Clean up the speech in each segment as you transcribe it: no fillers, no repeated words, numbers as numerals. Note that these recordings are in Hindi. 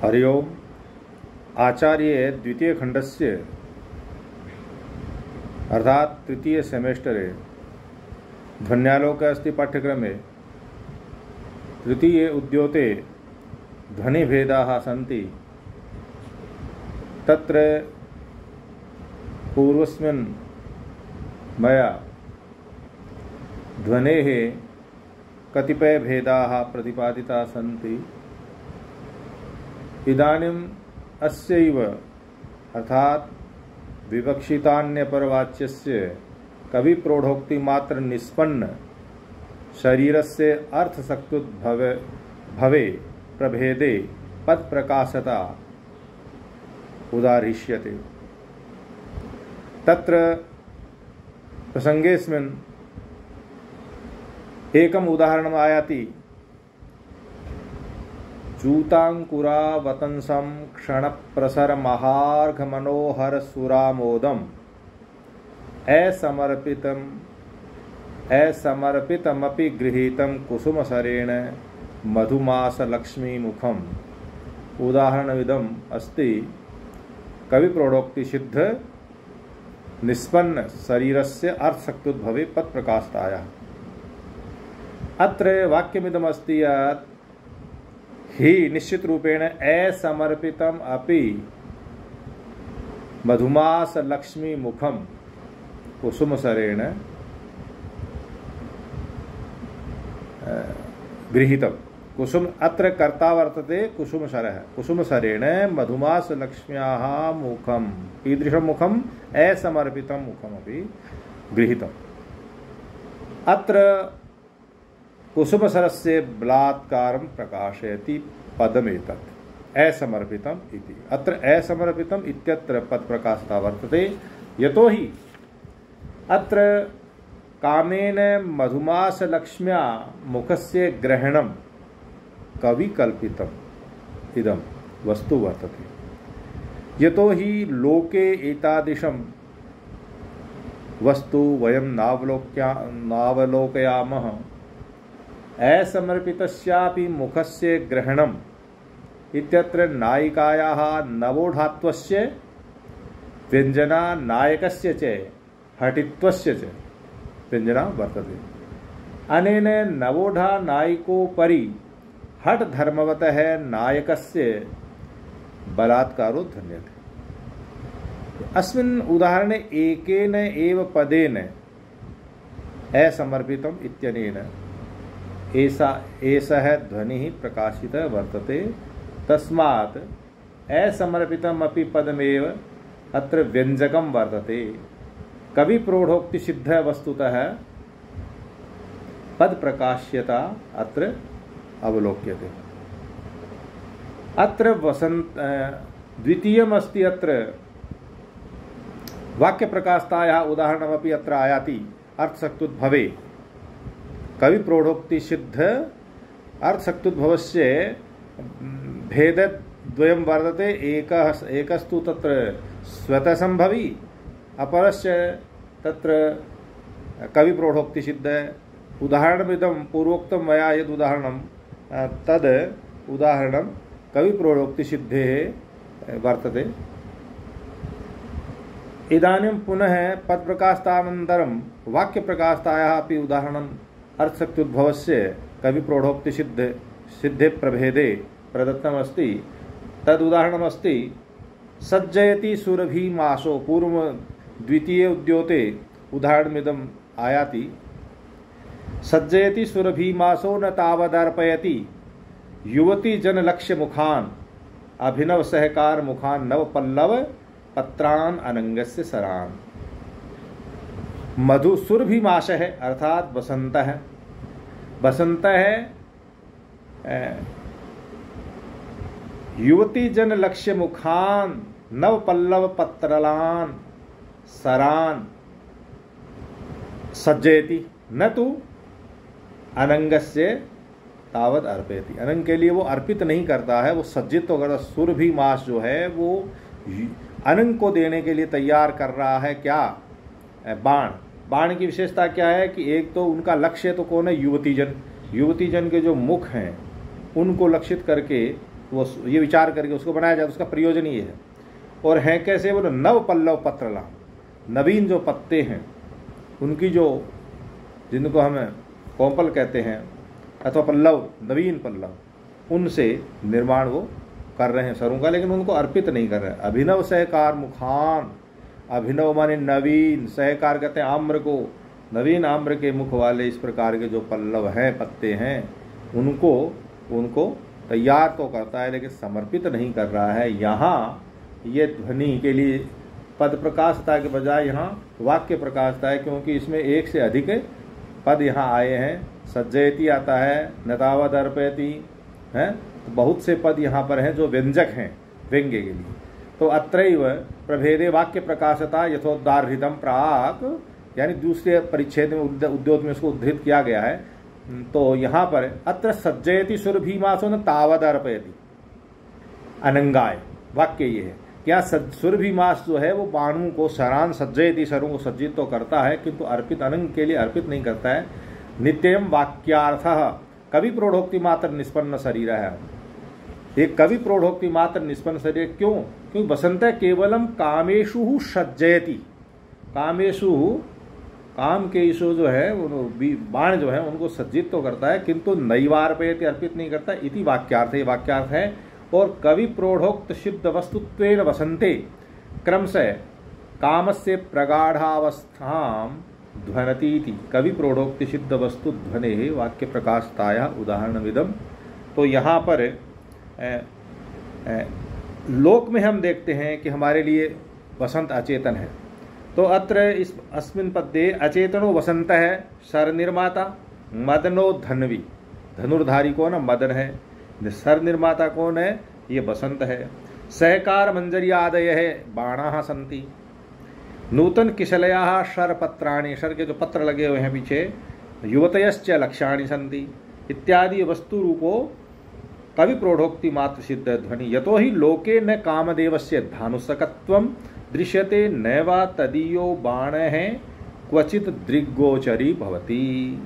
हरि ओम। आचार्य द्वितीय खंडस्य अर्थात तृतीय सेमेस्टरे ध्वन्यालोक अस्ति पाठ्यक्रमे तृतीये उद्योते ध्वनिभेदाः सन्ति। तत्र पूर्वस्मिन् मया ध्वनेः कतिपयभेदाः प्रतिपादिताः सन्ति। इदानीम् अस्यैव अर्थात विवक्षितान्यपरवाच्यस्य कविप्रौढोक्तिमात्र निष्पन्न शरीरस्य अर्थशक्त्युद्भवे प्रभेदे पदप्रकाशता उदाहृष्यते। तत्र प्रसंगेऽस्मिन् एकम् उदाहरणम् आयाति। चूतांकुरावतंसं क्षणप्रसरमहार्घमनोहरसुरामोदम् असमर्पितमपि गृहीतं कुसुमसरेण मधुमासलक्ष्मीमुखम्। उदाहरणमिदम् अस्ति कविप्रौढोक्तिसिद्ध निष्पन्न शरीरस्य अर्थशक्त्युद्भवे पदप्रकाशतायाः। अत्र वाक्यमिदमस्ति यत् हि निश्चित रूपेण असमर्पितम अपि मधुमास लक्ष्मी मुखम कुसुमसरेण गृहीतम। कुसुम अत्र कर्ता वर्तते कुसुमसरः। कुसुमसरेण मधुमास लक्ष्म्याः मुखम ईदृशं मुखम असमर्पितं मुखमपि गृहीतम्। अत्र कुसुमसरस्य बलात्कारं प्रकाशयति पदमेतत् असमर्पितम् इति। अत्र असमर्पितम् इत्यत्र पदप्रकाशता वर्तते। यतोहि अत्र कामेन मधुमासलक्ष्म्या मुखस्य ग्रहणं कविकल्पितम् इदं वस्तु वर्तते। यतोहि लोके एतादृशं वस्तु वयं नावलोकयामः। असमर्पितस्यापि मुखस्य ग्रहणम् इत्यत्र नायिकायाः नवोढात्वस्य व्यञ्जना नायकस्य च हठित्वस्य च व्यञ्जना वर्तते। अनेन नवोढा नायिकोपरि हठ धर्मवतः नायकस्य बलात्कारो ध्वन्यते। अस्मिन् उदाहरणे एकेन एव पदेन असमर्पितम् इत्यनेन एषः ध्वनिः प्रकाशितः वर्तते। तस्मात् असमर्पितमपि पदमेव अत्र व्यञ्जकं वर्तते। कविप्रौढोक्तिसिद्धः वस्तुतः पदप्रकाश्यता अत्र अवलोक्यते। अत्र द्वितीयमस्ति। अत्र वाक्यप्रकाशतायाः उदाहरणमपि अत्र आयाति। अर्थशक्त्युद्भवे कविप्रौढोक्तिसिद्ध अर्थशक्त्युद्भवस्य भेदद्वयं वर्तते। एकस्तु तत्र स्वतःसम्भवी, अपरस्य तत्र कविप्रौढोक्तिसिद्ध। उदाहरणमिदं पूर्वोक्तं मया यद् उदाहरणं तद् उदाहरणं कविप्रौढोक्तिसिद्धेः वर्तते। इदानीं पुनः पदप्रकाशतानन्तरं वाक्यप्रकाशतायाः अपि उदाहरणं अर्थशक्त्युद्भवस्य कविप्रौढोक्तिसिद्धे प्रभेदे प्रदत्तमस्ति। तदुदाहरणमस्ति सज्जयति सुरभिमासो। पूर्व द्वितीय उद्योते उदाहरणमिदम् आयाति। सज्जयति सुरभिमासो न तावदर्पयति युवती जनलक्ष्य मुखान् अभिनव सहकार मुखान् नव पल्लव पत्रान् अनंगस्य सरान्। मधु सुरभिमासः अर्थात बसंतः। बसंतः युवती जन लक्ष्य मुखान नव पल्लव पत्रलान सरान सज्जयति न तो अनंगस्य तावत अर्पयति। अनंग के लिए वो अर्पित नहीं करता है, वो सज्जित तो करता। सुरभि मास जो है वो अनंग को देने के लिए तैयार कर रहा है। क्या? बाण। बाण की विशेषता क्या है कि एक तो उनका लक्ष्य तो कौन है? युवती जन। युवती जन के जो मुख हैं उनको लक्षित करके वो ये विचार करके उसको बनाया जाता है, उसका प्रयोजन ये है। और हैं कैसे, बोलो नव पल्लव पत्रला, नवीन जो पत्ते हैं उनकी जो, जिनको हम कोंपल कहते हैं अथवा पल्लव, नवीन पल्लव, उनसे निर्माण वो कर रहे हैं सरों का, लेकिन उनको अर्पित नहीं कर रहे। अभिनव सहकार मुखान, अभिनव माने नवीन, सहकार कहते हैं आम्र को, नवीन आम्र के मुख वाले इस प्रकार के जो पल्लव हैं, पत्ते हैं, उनको तैयार तो करता है लेकिन समर्पित नहीं कर रहा है। यहाँ ये ध्वनि के लिए पद प्रकाशता के बजाय यहाँ वाक्य प्रकाशता है, क्योंकि इसमें एक से अधिक पद यहाँ आए हैं। सज्जयति आता है, नतावद अर्पयति है, तो बहुत से पद यहाँ पर हैं जो व्यंजक हैं व्यंग्य के लिए। तो अत्रैव प्रभेदे वाक्य प्रकाशता यथोदाहृतम प्राक, यानी दूसरे परिच्छेद में उद्योग में उसको उद्धृत किया गया है। तो यहाँ पर अत्र सज्जयति सुरभीमासो न तावद अर्पयति अनंगाय, वाक्य ये है क्या, सुरभीमास जो है वो बाणु को सरान सज्जयति, सरों को सज्जित तो करता है किंतु अर्पित अनंग के लिए अर्पित नहीं करता है। नित्यम वाक्यार्थ कवि प्रौढ़ोक्ति मात्र निष्पन्न शरीर है। एक कवि प्रौढ़ोक्ति मात्र निष्पन्न शरीर क्यों? क्योंकि बसंत केवलम कामेशु सज्जयति, कामेशु, काम के ईशु जो है बाण जो है उनको सज्जित तो करता है किंतु नैवार्पयति, अर्पित नहीं करता। इति वाक्यार्थ, ये वाक्यार्थ है। और कवि प्रौढ़ोक्त सिद्ध वस्तुत्वेन वसंते क्रम से काम से प्रगाढ़ावस्थां ध्वनतीति, कवि प्रौढ़ोक्ति सिद्ध वस्तु ध्वने वाक्य प्रकाशताया उदाहरण विदम। तो यहाँ पर लोक में हम देखते हैं कि हमारे लिए वसंत अचेतन है। तो अत्र इस अस्मिन् पद्ये अचेतनो वसंत है, सर निर्माता, मदनो धन्वी, धनुर्धारी कौन? मदन है। सर निर्माता कौन है? ये बसंत है। सहकार मंजरियादय है बाणाः सन्ति, नूतन किशलयाः शरपत्राणि, शर के जो पत्र लगे हुए हैं पीछे, युवतयश्च लक्ष्याणि सन्ति इत्यादि वस्तु रूपो कवि प्रौढ़ोक्ति मात्र सिद्ध ध्वनि। यतो ही लोके न कामदेवस्य धानुषकत्वं दृश्यते नैवा तदीयो बाण है क्वचित दृग्गोचरी भवति।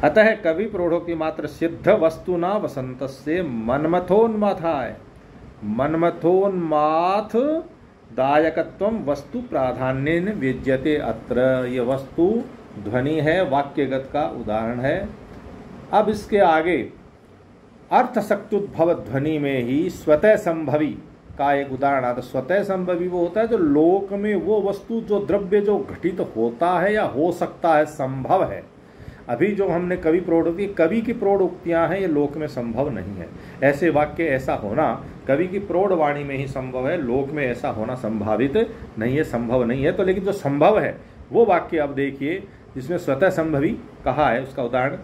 अतः कवि प्रौढ़ोक्ति मात्र सिद्ध वस्तुना वसंतस्य मन्मथोन्माथाय, मन्मथोन्माथ दायकत्वं वस्तु प्राधान्येन विज्यते। अत्र ये वस्तु ध्वनि है, वाक्यगत का उदाहरण है। अब इसके आगे अर्थशक्त्युद्भव ध्वनि में ही स्वतः संभवी का एक उदाहरण आता है। स्वतः संभवी वो होता है जो लोक में वो वस्तु, जो द्रव्य जो घटित होता है या हो सकता है, संभव है। अभी जो हमने कवि प्रौढ़ोक्ति, कवि की प्रौढ़ोक्तियां हैं, ये लोक में संभव नहीं है। ऐसे वाक्य, ऐसा होना कवि की प्रौढ़ वाणी में ही संभव है, लोक में ऐसा होना संभावित नहीं है, संभव नहीं है। तो लेकिन जो संभव है वो वाक्य अब देखिए, जिसमें स्वतः संभवी कहा है। उसका उदाहरण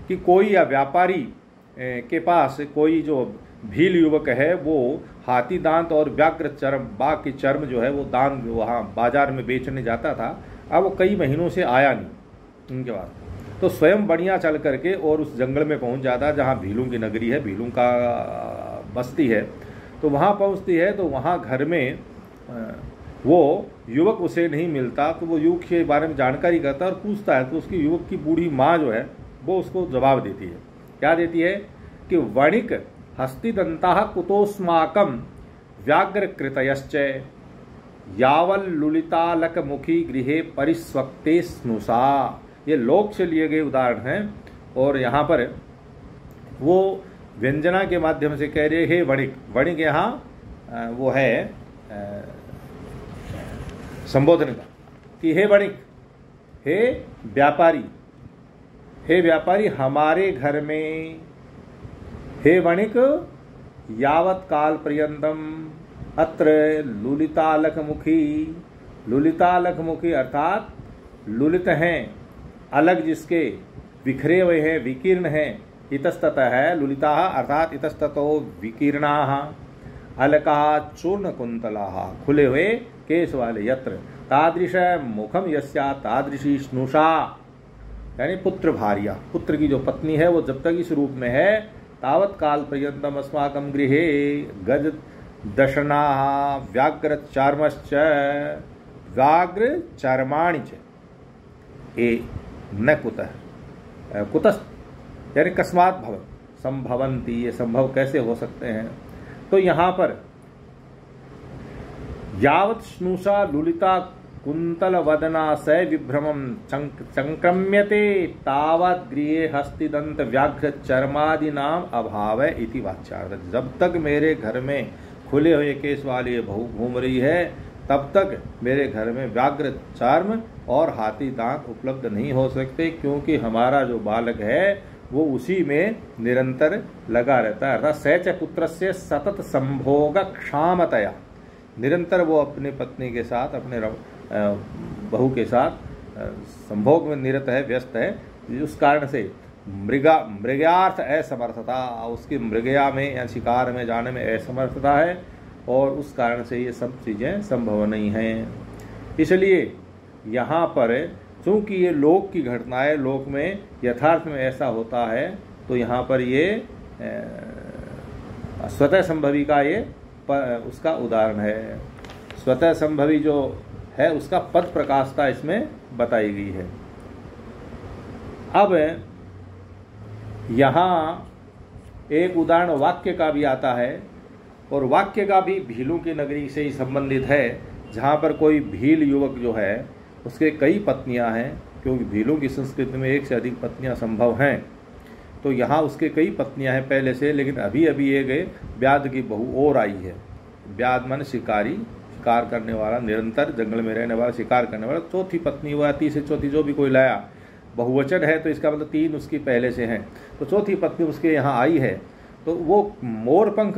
कि कोई या व्यापारी के पास कोई जो भील युवक है, वो हाथी दांत और व्याघ्र चर्म, बाघ की चर्म जो है वो दान वहाँ बाजार में बेचने जाता था। अब वो कई महीनों से आया नहीं उनके पास, तो स्वयं बढ़िया चल करके और उस जंगल में पहुंच जाता, जहाँ भीलों की नगरी है, भीलों का बस्ती है। तो वहाँ पहुँचती है, तो वहाँ घर में वो युवक उसे नहीं मिलता। तो वो युवक के बारे में जानकारी करता है और पूछता है। तो उसकी युवक की बूढ़ी माँ जो है वो उसको जवाब देती है। क्या देती है कि वणिक हस्तिदंताः कुतोस्माकं व्याघ्रकृतयश्च यावल्लुलितालकमुखी गृहे परिस्वक्ते स्नुषा। ये लोक से लिए गए उदाहरण हैं। और यहाँ पर वो व्यंजना के माध्यम से कह रहे, हे वणिक, वणिक यहाँ वो है संबोधन का, कि हे वणिक, हे व्यापारी, हे व्यापारी हमारे घर में, हे वणिक यावत काल पर्यंतम अत्र लुलितालकमुखी, लुलितालकमुखी अर्थात लुलित हैं, अलग जिसके, बिखरे हुए हैं, विकीर्ण हैं, इतस्ततः है लुलिता अर्थात इतस्ततो विकीर्णाः, अलका चूर्ण कुंतलाः, खुले हुए केश वाले, यत्र तादृश मुखम यस्या तादृशी स्नुषा, यानी पुत्र भार्या, पुत्र की जो पत्नी है वो जब तक इस रूप में है, तावत काल पर्यंतम अस्माकं गृहे गज दशनाः व्याघ्र चार्मश्च व्याघ्र चर्माणि च ए न कुतः कुतः यानी कस्मात् भवत्, संभवंती, ये संभव कैसे हो सकते हैं? तो यहाँ पर यावत् स्नुषा लुलिता कुंतल वदना स विभ्रमं संक्रम्यते तावत् गृहे हस्तिदंत व्याघ्र चर्मादि नाम अभाव इति वाच्यार्थ। जब तक मेरे घर में खुले हुए केस वाली बहू घूम रही है तब तक मेरे घर में व्याघ्र चर्म और हाथी दांत उपलब्ध नहीं हो सकते, क्योंकि हमारा जो बालक है वो उसी में निरंतर लगा रहता है। अर्थात सच पुत्र से सतत संभोग क्षामतया, निरंतर वो अपनी पत्नी के साथ, अपने बहू के साथ संभोग में निरत है, व्यस्त है। उस कारण से मृगार्थ असमर्थता, उसकी मृगया में या शिकार में जाने में असमर्थता है, और उस कारण से ये सब चीज़ें संभव नहीं हैं। इसलिए यहाँ पर चूँकि ये लोक की घटनाएं, लोक में यथार्थ में ऐसा होता है, तो यहाँ पर ये स्वतः संभवी का ये उसका उदाहरण है। स्वतः संभवी जो है उसका पद प्रकाशता इसमें बताई गई है। अब यहाँ एक उदाहरण वाक्य का भी आता है, और वाक्य का भी भीलों की नगरी से ही संबंधित है, जहाँ पर कोई भील युवक जो है उसके कई पत्नियाँ हैं, क्योंकि भीलों की संस्कृति में एक से अधिक पत्नियाँ संभव हैं। तो यहाँ उसके कई पत्नियाँ हैं पहले से, लेकिन अभी अभी एक व्याध की बहू और आई है। व्याध मन शिकारी, शिकार करने वाला, निरंतर जंगल में रहने वाला, शिकार करने वाला। चौथी पत्नी हुआ, तीसरी चौथी जो भी कोई लाया, बहुवचन है तो इसका मतलब 3 उसकी पहले से हैं। तो चौथी पत्नी उसके यहाँ आई है, तो वो मोर पंख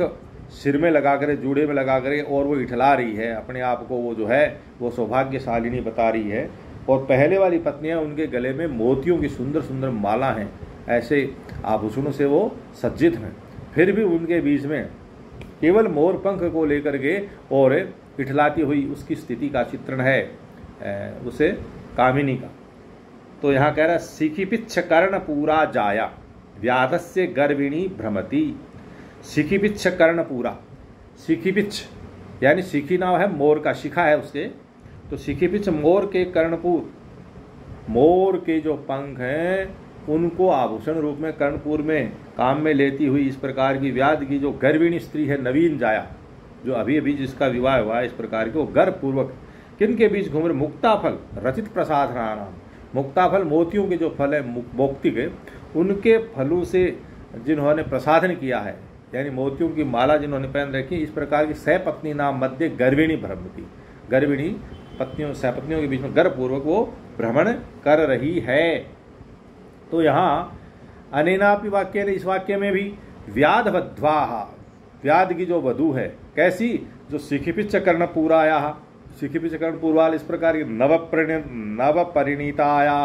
सिर में लगा कर, जूड़े में लगा कर, और वो इठला रही है अपने आप को, वो जो है वो सौभाग्यशालिनी बता रही है। और पहले वाली पत्नियां, उनके गले में मोतियों की सुंदर सुंदर माला हैं, ऐसे आभूषणों से वो सज्जित हैं। फिर भी उनके बीच में केवल मोर पंख को लेकर के और इठलाती हुई उसकी स्थिति का चित्रण है, उसे कामिनी का। तो यहाँ कह रहा है सिखिपिच्छ कर्ण पूरा जाया व्याधस्य गर्विणी भ्रमति। सिखिपिच्छ कर्ण पूरा, सिखिपिच्छ यानी सिखी नाम है मोर का, शिखा है उसके, तो सिखिपिच्छ मोर के कर्णपुर, मोर के जो पंख हैं उनको आभूषण रूप में कर्णपुर में काम में लेती हुई इस प्रकार की व्याध की जो गर्विणी स्त्री है, नवीन जाया, जो अभी अभी जिसका विवाह हुआ है, इस प्रकार के वो गर्वपूर्वक किनके बीच घूम रहे? मुक्ताफल रचित प्रसाधना नाम, मुक्ताफल मोतियों के जो फल है मोक्ति के, उनके फलों से जिन्होंने प्रसाधन किया है, यानी मोतियों की माला जिन्होंने पहन रखी, इस प्रकार की सपत्नी नाम मध्य गर्विणी भ्रमति, गर्विणी पत्नियों सपत्नियों के बीच में गर्वपूर्वक वो भ्रमण कर रही है। तो यहाँ अनेनापि वाक्य ने, इस वाक्य में भी व्याध वध्वाहा, व्याध की जो वधू है कैसी? जो सिखिपिच्छ कर्ण पूराया, सिखिपिच्छ कर्ण पूर्वाल, इस प्रकार की नव परिणीताया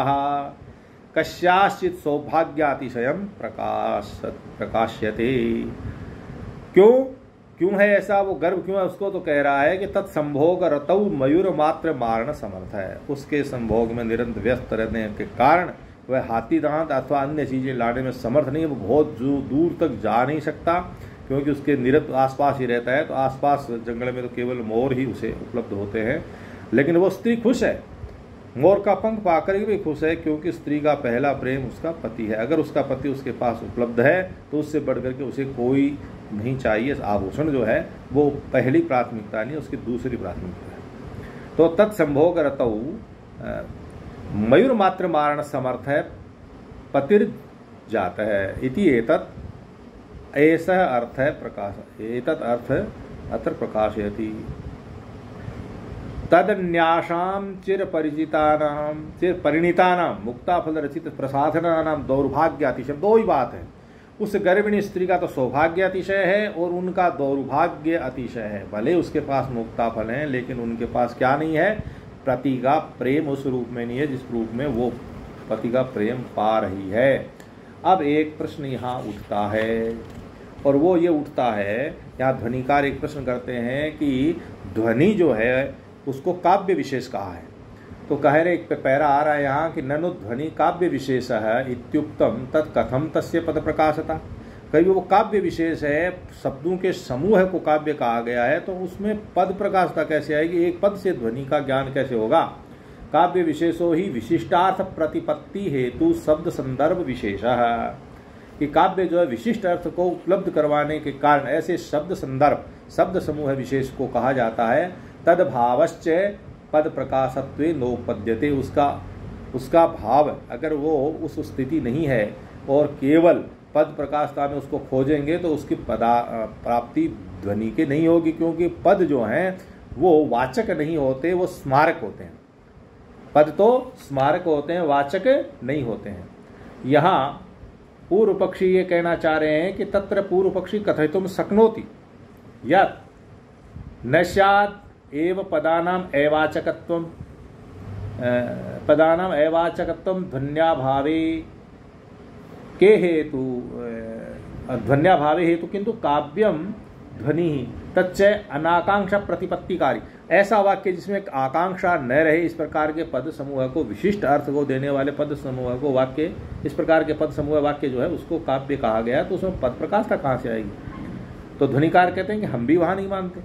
कस्याश्चित सौभाग्यातिशयम प्रकाश्यते। क्यों है ऐसा? वो गर्व क्यों है उसको? तो कह रहा है कि तत्संभोग रतौ मयूर मात्र मारण समर्थ है, उसके संभोग में निरंतर व्यस्त रहने के कारण वह हाथी दांत अथवा अन्य चीजें लाने में समर्थ नहीं है। वो बहुत दूर तक जा नहीं सकता, क्योंकि उसके निरंतर आसपास ही रहता है। तो आसपास जंगल में तो केवल मोर ही उसे उपलब्ध होते हैं। लेकिन वो स्त्री खुश है, मोर का पंख पाकर भी खुश है, क्योंकि स्त्री का पहला प्रेम उसका पति है। अगर उसका पति उसके पास उपलब्ध है तो उससे बढ़कर के उसे कोई नहीं चाहिए। आभूषण जो है वो पहली प्राथमिकता नहीं, उसकी दूसरी प्राथमिकता है। तो तत्संभोग रतौ मयूर मात्र मारण समर्थ है, पतिर जाता है इति एतत् ऐसा अर्थ है प्रकाश, एतत् अर्थ अत्र प्रकाशयति। तदन्यासाम चिर परिणीतानां मुक्ता फल रचित प्रसाधनानां दौर्भाग्य अतिशय। दो ही बात है, उस गर्भिणी स्त्री का तो सौभाग्य अतिशय है और उनका दौर्भाग्य अतिशय है। भले उसके पास मुक्ता फल है, लेकिन उनके पास क्या नहीं है? पति का प्रेम उस रूप में नहीं है जिस रूप में वो पति का प्रेम पा रही है। अब एक प्रश्न यहाँ उठता है, और वो ये उठता है, यहाँ ध्वनिकार एक प्रश्न करते हैं कि ध्वनि जो है उसको काव्य विशेष कहा है। तो कह रहे, एक पैरा आ रहा है यहाँ कि ननु ध्वनि काव्य विशेष है इत्युक्तम तत्कथम तस्य पद प्रकाशता। कहीं वो काव्य विशेष है, शब्दों के समूह को काव्य कहा गया है, तो उसमें पद प्रकाशता कैसे आएगी? एक पद से ध्वनि का ज्ञान कैसे होगा? काव्य विशेषो ही विशिष्टार्थ प्रतिपत्ति हेतु शब्द संदर्भ विशेष। कि काव्य जो है विशिष्ट अर्थ को उपलब्ध करवाने के कारण ऐसे शब्द संदर्भ शब्द समूह विशेष को कहा जाता है। तद भावश्च पद प्रकाशत्वे नोपद्यते, उसका भाव अगर वो उस स्थिति नहीं है और केवल पद प्रकाशता में उसको खोजेंगे तो उसकी प्राप्ति ध्वनि के नहीं होगी, क्योंकि पद जो हैं वो वाचक नहीं होते, वो स्मारक होते हैं। पद तो स्मारक होते हैं, वाचक नहीं होते हैं। यहाँ पूर्व पक्षी ये कहना चाह रहे हैं कि तत्र पूर्व पक्षी कथयितुं शक्नोति यत् न स्यात् एव पदानाम् अवाचकत्वं ध्वन्याभावे के हेतु ध्वन्याभावे हेतु किंतु काव्यम ध्वनि तच्च अनाकांक्षा प्रतिपत्तिकारी। ऐसा वाक्य जिसमें आकांक्षा न रहे, इस प्रकार के पद समूह को विशिष्ट अर्थ को देने वाले पद समूह को वाक्य, इस प्रकार के पद समूह वाक्य जो है उसको काव्य कहा गया। तो उसमें पद प्रकाशता कहाँ से आएगी? तो ध्वनिकार कहते हैं कि हम भी वहां नहीं मानते।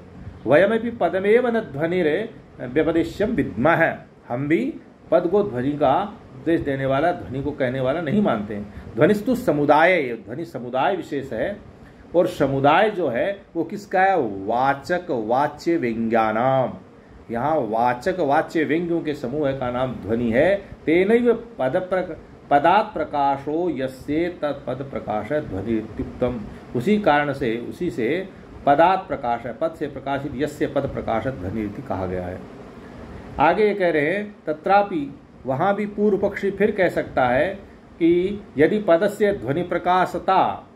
वयमपि पदमेव न ध्वनिरे व्यपदेश्यम विद्मः, हम भी पद को ध्वनि का उपदेश देने वाला, ध्वनि को कहने वाला नहीं मानते हैं। ध्वनिस्तु समुदाय, ध्वनि समुदाय विशेष है, और समुदाय जो है वो किसका है? वाचक वाच्य व्यंग्यानाम। यहाँ वाचक वाच्य व्यंग्यों के समूह का नाम ध्वनि है। तेनैव पदात् प्रकाशो यस्ये तत्पद प्रकाश ध्वनि इत्युक्तम। उसी कारण से, उसी से पदात् प्रकाश है, पद से प्रकाशित यस्य पद प्रकाश ध्वनि इति कहा गया है। आगे ये कह रहे हैं तत्रापि, वहां भी पूर्व पक्षी फिर कह सकता है कि यदि पदस्य ध्वनि प्रकाशता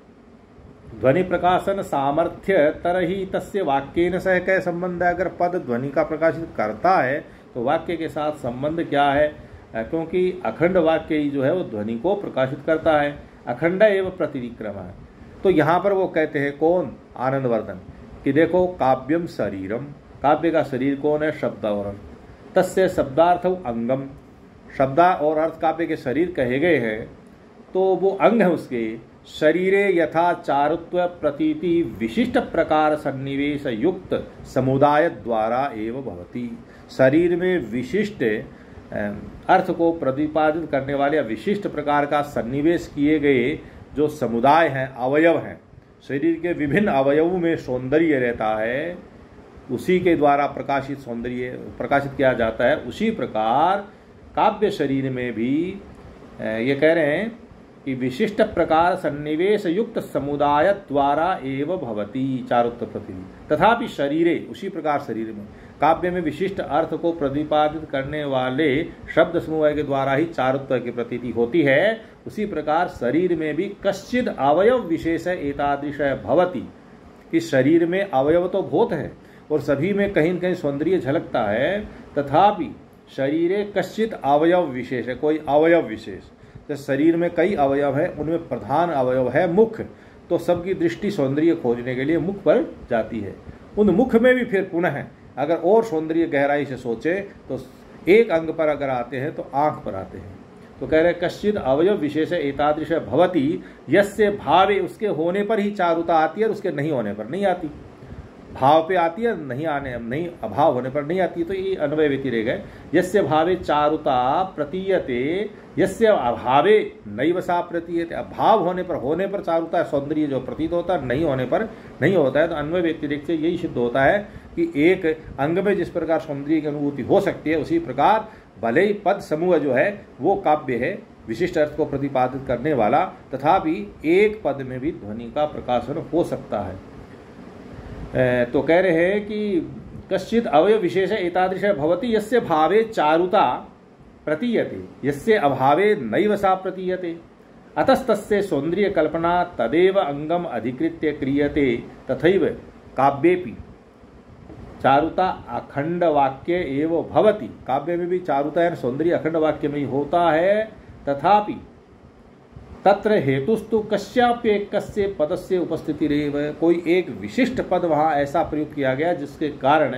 ध्वनि प्रकाशन सामर्थ्य तरही तस्य वाक्येन सह क्या संबंध है। अगर पद ध्वनि का प्रकाशित करता है तो वाक्य के साथ संबंध क्या है? क्योंकि अखंड वाक्य ही जो है वो ध्वनि को प्रकाशित करता है, अखंड एवं प्रतिविक्रम है। तो यहाँ पर वो कहते हैं कौन? आनंदवर्धन, कि देखो काव्यम शरीरम, काव्य का शरीर कौन है? शब्द और अर्थ। तस्य शब्दार्थ अंगम, शब्द और अर्थ काव्य के शरीर कहे गए हैं, तो वो अंग है उसके। शरीरे यथा चारुत्व प्रतीति विशिष्ट प्रकार सन्निवेश युक्त समुदाय द्वारा एव भवति। शरीर में विशिष्ट अर्थ को प्रतिपादित करने वाले विशिष्ट प्रकार का सन्निवेश किए गए जो समुदाय हैं, अवयव हैं, शरीर के विभिन्न अवयवों में सौंदर्य रहता है, उसी के द्वारा प्रकाशित सौंदर्य प्रकाशित किया जाता है। उसी प्रकार काव्य शरीर में भी ये कह रहे हैं कि विशिष्ट प्रकार सन्निवेश युक्त समुदाय द्वारा एव भवति चारुत्व प्रति। तथापि शरीरे, उसी प्रकार शरीर में, काव्य में विशिष्ट अर्थ को प्रतिपादित करने वाले शब्द समूह के द्वारा ही चारुत्व की प्रतीति होती है। उसी प्रकार शरीर में भी कश्चिद अवयव विशेष एतादृश भवति, कि शरीर में अवयव तो बहुत है और सभी में कहीं न कहीं सौंदर्य झलकता है, तथापि शरीरे कश्चित अवयव विशेष है, कोई अवयव विशेष। तो शरीर में कई अवयव है, उनमें प्रधान अवयव है मुख, तो सबकी दृष्टि सौंदर्य खोजने के लिए मुख पर जाती है। उन मुख में भी फिर पुनः अगर और सौंदर्य गहराई से सोचे तो एक अंग पर अगर आते हैं तो आंख पर आते हैं। तो कह रहे कश्चित अवयव विशेष एतादृश भवति यस्य भावे, उसके होने पर ही चारुता आती है और उसके नहीं होने पर नहीं आती। भाव पे आती है, नहीं अभाव होने पर नहीं आती। तो ये अन्वय व्यतिरेक है। यस्य भावे चारुता प्रतीयते यस्य अभावे नैव सा प्रतीयते। अभाव होने पर चारुता सौंदर्य जो प्रतीत होता है, नहीं होने पर नहीं होता है। तो अन्वय व्यतिरेक से यही सिद्ध होता है कि एक अंग में जिस प्रकार सौंदर्य की अनुभूति हो सकती है, उसी प्रकार भले ही पद समूह जो है वो काव्य है, विशिष्ट अर्थ को प्रतिपादित करने वाला, तथापि एक पद में भी ध्वनि का प्रकाशन हो सकता है। तो कह रहे हैं कि कश्चित अवयव विशेष एतादृश भवति यस्य भावे चारुता प्रतीयते यस्य अभावे नैव सा प्रतीयते। अतस्तस्य सौंदर्य कल्पना तदेव अंगम अधिकृत्य क्रियते। तथैव काव्येपि चारुता अखंड वाक्य एव भवति। काव्य में भी चारुता यानी सौंदर्य अखंड वाक्य में ही होता है। तथापि तत्र हेतुस्तु कस्याप्येकस्य पदस्य उपस्थिति रेव। कोई एक विशिष्ट पद वहाँ ऐसा प्रयोग किया गया जिसके कारण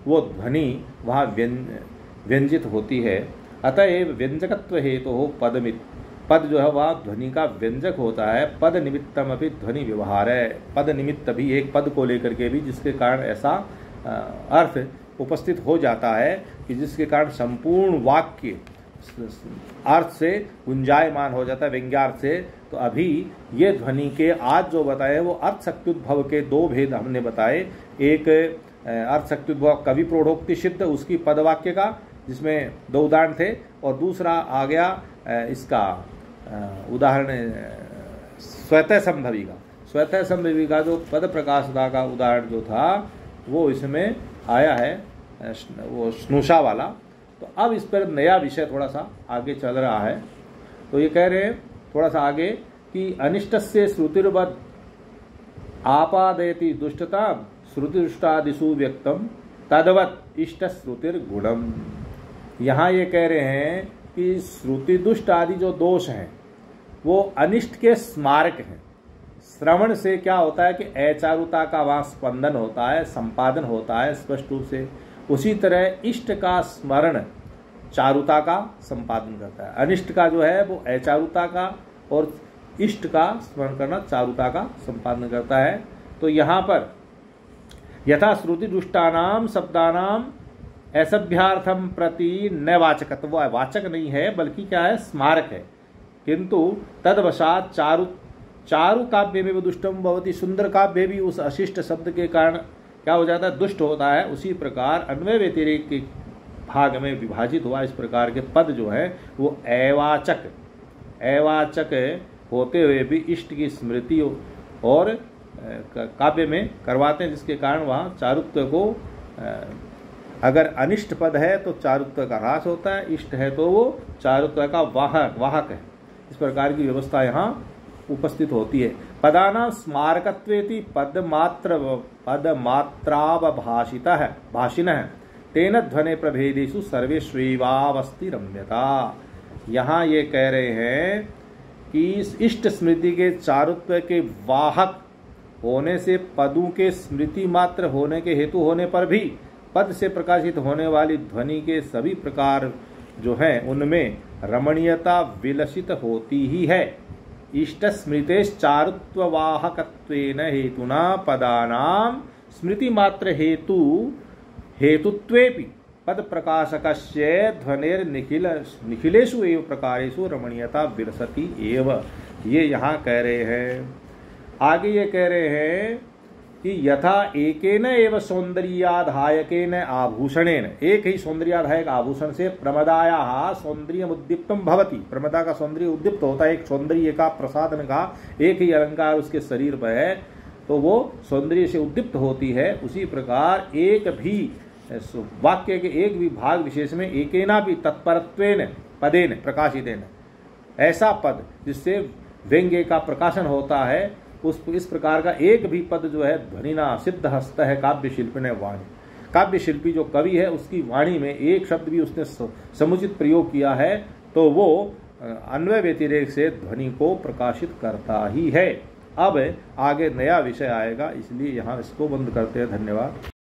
वो ध्वनि वहाँ व्यंजित होती है। अतएव व्यंजकत्व हेतु हो पद जो है वह ध्वनि का व्यंजक होता है। पद निमित्तम अभी ध्वनि व्यवहार है। पद निमित्त भी एक पद को लेकर के भी जिसके कारण ऐसा अर्थ उपस्थित हो जाता है कि जिसके कारण संपूर्ण वाक्य अर्थ से गुंजायमान हो जाता है, व्यंग्यार्थ से। तो अभी ये ध्वनि के आज जो बताए वो अर्थ शक्त्युद्भव के दो भेद हमने बताए। एक अर्थ शक्त्युद्भव कवि प्रौढ़ोक्ति सिद्ध, उसकी पदवाक्य का, जिसमें दो उदाहरण थे, और दूसरा आ गया इसका उदाहरण स्वतः संभवी का। स्वतः संभवी का जो पद प्रकाशदा का उदाहरण जो था वो इसमें आया है, वो स्नुषा वाला। तो अब इस पर नया विषय थोड़ा सा आगे चल रहा है। तो ये कह रहे हैं थोड़ा सा आगे कि अनिष्टस्य श्रुतिर्वद आपादयति दुष्टता श्रुतिदुष्टादिषु व्यक्तम तदवत इष्ट श्रुतिर्गुणम। यहाँ ये कह रहे हैं कि श्रुति दुष्ट आदि जो दोष हैं वो अनिष्ट के स्मारक हैं। श्रवण से क्या होता है कि अचारुता का वहाँ स्पंदन होता है, संपादन होता है स्पष्ट रूप से। उसी तरह इष्ट का स्मरण चारुता का संपादन करता है। अनिष्ट का जो है वो अचारुता का, और इष्ट का स्मरण करना चारुता का संपादन करता है। तो यहाँ पर यथा श्रुति दुष्टानाम शब्दानाम असभ्यार्थम प्रति न वाचकत्व, वो वाचक नहीं है बल्कि क्या है, स्मारक है। किंतु तदवशात चारु काव्य में भी दुष्टम भवति, सुंदर काव्य भी उस अशिष्ट शब्द के कारण क्या हो जाता है, दुष्ट होता है। उसी प्रकार अन्वय व्यतिरेक के भाग में विभाजित हुआ इस प्रकार के पद जो है वो अवाचक होते हुए भी इष्ट की स्मृति और काव्य में करवाते हैं, जिसके कारण वहाँ चारुत्व को, अगर अनिष्ट पद है तो चारुत्व का ह्रास होता है, इष्ट है तो वो चारुत्व का वाहक है। इस प्रकार की व्यवस्था यहाँ उपस्थित होती है। पदानां स्मारकत्वेति पदमात्रावभाषितः भाषिणः तेन ध्वने प्रभेदेषु सर्वेष्वेवावस्ति रम्यता। यहाँ ये कह रहे हैं कि इस इष्ट स्मृति के चारुत्व के वाहक होने से पदों के स्मृति मात्र होने के हेतु होने पर भी पद से प्रकाशित होने वाली ध्वनि के सभी प्रकार जो हैं उनमें रमणीयता विलसित होती ही है। इष्ट स्मृतेश्च चारुत्ववाहकत्वेन हेतुना पदानां स्मृति मात्र हेतुत्वेपि पद प्रकाशकस्य ध्वनेर निखिलेषु एव प्रकारेषु रमणीयता विलसति एव। ये यहाँ कह रहे हैं। आगे ये कह रहे हैं कि यथा एकेन एव सौंदर्याधायकेन आभूषणेन, एक ही सौंदर्याधायक आभूषण से प्रमदायाः सौंदर्यम उद्दीप्तम भवति, प्रमदा का सौंदर्य उद्दीप्त होता है। एक सौंदर्य का प्रसादन का एक ही अलंकार उसके शरीर पर है तो वो सौंदर्य से उद्दीप्त होती है। उसी प्रकार एक भी वाक्य के एक भी भाग विशेष में एकेना भी तत्परत्वेन पदेन प्रकाशितेन, ऐसा पद जिससे व्यंग्य का प्रकाशन होता है, इस प्रकार का एक भी पद जो है ध्वनिना सिद्ध हस्त है काव्य शिल्पी ने वाणी। काव्य शिल्पी जो कवि है उसकी वाणी में एक शब्द भी उसने समुचित प्रयोग किया है तो वो अन्वय व्यतिरेक से ध्वनि को प्रकाशित करता ही है। अब आगे नया विषय आएगा, इसलिए यहाँ इसको बंद करते हैं। धन्यवाद।